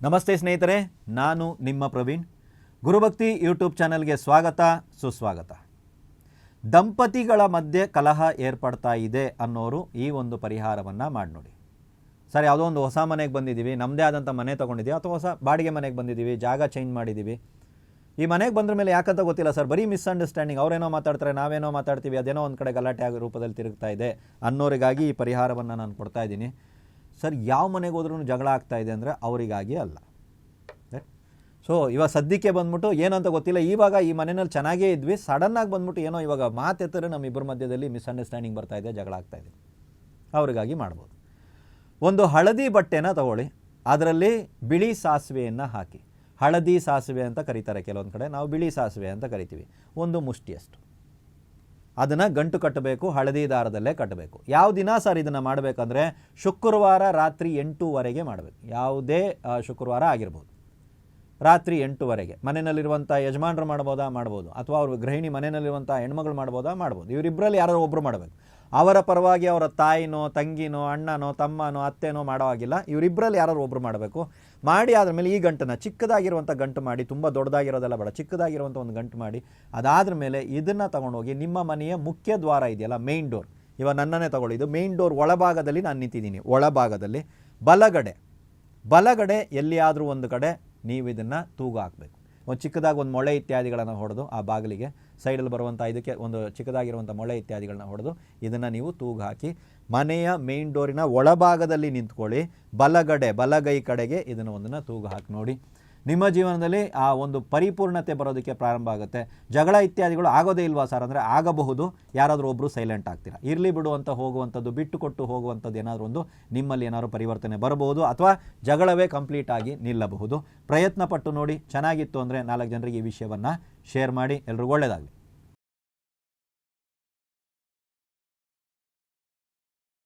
ನಮಸ್ತೆ ಸ್ನೇಹಿತರೆ, ನಾನು ನಿಮ್ಮ ಪ್ರವೀಣ್. ಗುರುಭಕ್ತಿ ಯೂಟ್ಯೂಬ್ ಚಾನಲ್ಗೆ ಸ್ವಾಗತ, ಸುಸ್ವಾಗತ. ದಂಪತಿಗಳ ಮಧ್ಯೆ ಕಲಹ ಏರ್ಪಡ್ತಾ ಇದೆ ಅನ್ನೋರು ಈ ಒಂದು ಪರಿಹಾರವನ್ನು ಮಾಡಿ ನೋಡಿ. ಸರ್, ಯಾವುದೋ ಒಂದು ಹೊಸ ಮನೆಗೆ ಬಂದಿದ್ದೀವಿ, ನಮ್ಮದೇ ಆದಂಥ ಮನೆ ತೊಗೊಂಡಿದ್ದೀವಿ, ಅಥವಾ ಹೊಸ ಬಾಡಿಗೆ ಮನೆಗೆ ಬಂದಿದ್ದೀವಿ, ಜಾಗ ಚೇಂಜ್ ಮಾಡಿದ್ದೀವಿ. ಈ ಮನೆಗೆ ಬಂದ್ರ ಮೇಲೆ ಯಾಕಂತ ಗೊತ್ತಿಲ್ಲ ಸರ್, ಬರೀ ಮಿಸ್ಅಂಡರ್ಸ್ಟ್ಯಾಂಡಿಂಗ್, ಅವರೇನೋ ಮಾತಾಡ್ತಾರೆ, ನಾವೇನೋ ಮಾತಾಡ್ತೀವಿ, ಅದೇನೋ ಒಂದು ಕಡೆ ಗಲಾಟೆ ಆಗೋ ರೂಪದಲ್ಲಿ ತಿರುಗ್ತಾ ಇದೆ ಅನ್ನೋರಿಗಾಗಿ ಈ ಪರಿಹಾರವನ್ನು ನಾನು ಕೊಡ್ತಾ ಇದ್ದೀನಿ. ಸರ್, ಯಾವ ಮನೆಗೆ ಹೋದ್ರೂ ಜಗಳ ಆಗ್ತಾ ಇದೆ ಅಂದರೆ ಅವರಿಗಾಗಿ ಅಲ್ಲ. ಸೊ ಇವಾಗ ಸದ್ಯಕ್ಕೆ ಬಂದ್ಬಿಟ್ಟು ಏನಂತ ಗೊತ್ತಿಲ್ಲ, ಇವಾಗ ಈ ಮನೆಯಲ್ಲಿ ಚೆನ್ನಾಗೇ ಇದ್ವಿ, ಸಡನ್ನಾಗಿ ಬಂದ್ಬಿಟ್ಟು ಏನೋ ಇವಾಗ ಮಾತೆತ್ತರೆ ನಮ್ಮಿಬ್ಬರ ಮಧ್ಯದಲ್ಲಿ ಮಿಸ್ಅಂಡರ್ಸ್ಟ್ಯಾಂಡಿಂಗ್ ಬರ್ತಾ ಇದೆ, ಜಗಳ ಆಗ್ತಾ ಇದೆ, ಅವರಿಗಾಗಿ ಮಾಡ್ಬೋದು. ಒಂದು ಹಳದಿ ಬಟ್ಟೆನ ತಗೊಳ್ಳಿ, ಅದರಲ್ಲಿ ಬಿಳಿ ಸಾಸಿವೆಯನ್ನು ಹಾಕಿ. ಹಳದಿ ಸಾಸಿವೆ ಅಂತ ಕರೀತಾರೆ ಕೆಲವೊಂದು ಕಡೆ, ನಾವು ಬಿಳಿ ಸಾಸಿವೆ ಅಂತ ಕರಿತೀವಿ. ಒಂದು ಮುಷ್ಟಿಯಷ್ಟು ಅದನ್ನು ಗಂಟು ಕಟ್ಟಬೇಕು, ಹಳದಿ ದಾರದಲ್ಲೇ ಕಟ್ಟಬೇಕು. ಯಾವ ದಿನ ಸರ್ ಇದನ್ನು ಮಾಡಬೇಕಂದ್ರೆ ಶುಕ್ರವಾರ ರಾತ್ರಿ 8:00 ಮಾಡಬೇಕು. ಯಾವುದೇ ಶುಕ್ರವಾರ ಆಗಿರ್ಬೋದು, ರಾತ್ರಿ 8:00 ಮನೆಯಲ್ಲಿರುವಂಥ ಯಜಮಾನರು ಮಾಡ್ಬೋದು, ಅಥವಾ ಅವ್ರ ಗೃಹಿಣಿ ಮನೆಯಲ್ಲಿರುವಂಥ ಹೆಣ್ಮಗಳು ಮಾಡ್ಬೋದು. ಇವರಿಬ್ಬರಲ್ಲಿ ಯಾರೋ ಒಬ್ಬರು ಮಾಡಬೇಕು. ಅವರ ಪರವಾಗಿ ಅವರ ತಾಯಿನೋ, ತಂಗಿನೋ, ಅಣ್ಣನೋ, ತಮ್ಮನೋ, ಅತ್ತೆನೋ ಮಾಡೋ ಆಗಿಲ್ಲ, ಇವರಿಬ್ಬರಲ್ಲಿ ಯಾರು ಒಬ್ಬರು ಮಾಡಬೇಕು. ಮಾಡಿ ಆದಮೇಲೆ ಈ ಗಂಟನ್ನು ಚಿಕ್ಕದಾಗಿರುವಂಥ ಗಂಟು ಮಾಡಿ, ತುಂಬ ದೊಡ್ಡದಾಗಿರೋದೆಲ್ಲ ಬೇಡ, ಚಿಕ್ಕದಾಗಿರುವಂಥ ಒಂದು ಗಂಟು ಮಾಡಿ, ಅದಾದ್ರ ಮೇಲೆ ಇದನ್ನು ತಗೊಂಡೋಗಿ ನಿಮ್ಮ ಮನೆಯ ಮುಖ್ಯ ದ್ವಾರ ಇದೆಯಲ್ಲ, ಮೇನ್ ಡೋರ್, ಇವಾಗ ನನ್ನನ್ನೇ ತಗೊಳ್ಳಿ, ಇದು ಮೇನ್ ಡೋರ್ ಒಳಭಾಗದಲ್ಲಿ ನಾನು ನಿಂತಿದ್ದೀನಿ. ಒಳಭಾಗದಲ್ಲಿ ಬಲಗಡೆ ಎಲ್ಲಿಯಾದರೂ ಒಂದು ಕಡೆ ನೀವು ಇದನ್ನು ತೂಗು ಹಾಕಬೇಕು. ಒಂದು ಚಿಕ್ಕದಾಗಿ ಒಂದು ಮೊಳೆ ಇತ್ಯಾದಿಗಳನ್ನು ಹೊಡೆದು ಆ ಬಾಗಿಲಿಗೆ ಸೈಡಲ್ಲಿ ಬರುವಂಥ ಇದಕ್ಕೆ ಒಂದು ಚಿಕ್ಕದಾಗಿರುವಂಥ ಮೊಳೆ ಇತ್ಯಾದಿಗಳನ್ನ ಹೊಡೆದು ಇದನ್ನು ನೀವು ತೂಗು ಹಾಕಿ ಮನೆಯ ಮೇನ್ ಡೋರಿನ ಒಳಭಾಗದಲ್ಲಿ ನಿಂತ್ಕೊಳ್ಳಿ. ಬಲಗೈ ಕಡೆಗೆ ಇದನ್ನು ಒಂದನ್ನು ತೂಗು ಹಾಕಿ ನೋಡಿ. ನಿಮ್ಮ ಜೀವನದಲ್ಲಿ ಆ ಒಂದು ಪರಿಪೂರ್ಣತೆ ಬರೋದಕ್ಕೆ ಪ್ರಾರಂಭ ಆಗುತ್ತೆ. ಜಗಳ ಇತ್ಯಾದಿಗಳು ಆಗೋದೇ ಇಲ್ವಾ ಸರ್ ಅಂದರೆ ಆಗಬಹುದು. ಯಾರಾದರೂ ಒಬ್ಬರು ಸೈಲೆಂಟ್ ಆಗ್ತೀರಾ, ಇರಲಿ ಬಿಡು ಅಂತ ಹೋಗುವಂಥದ್ದು, ಬಿಟ್ಟು ಕೊಟ್ಟು ಹೋಗುವಂಥದ್ದು ಏನಾದರೂ ಒಂದು ನಿಮ್ಮಲ್ಲಿ ಏನಾದರೂ ಪರಿವರ್ತನೆ ಬರಬಹುದು, ಅಥವಾ ಜಗಳವೇ ಕಂಪ್ಲೀಟ್ ಆಗಿ ನಿಲ್ಲಬಹುದು. ಪ್ರಯತ್ನ ಪಟ್ಟು ನೋಡಿ. ಚೆನ್ನಾಗಿತ್ತು ಅಂದರೆ 4 ಜನರಿಗೆ ಈ ವಿಷಯವನ್ನು ಶೇರ್ ಮಾಡಿ. ಎಲ್ರಿಗೂ ಒಳ್ಳೆಯದಾಗಲಿ.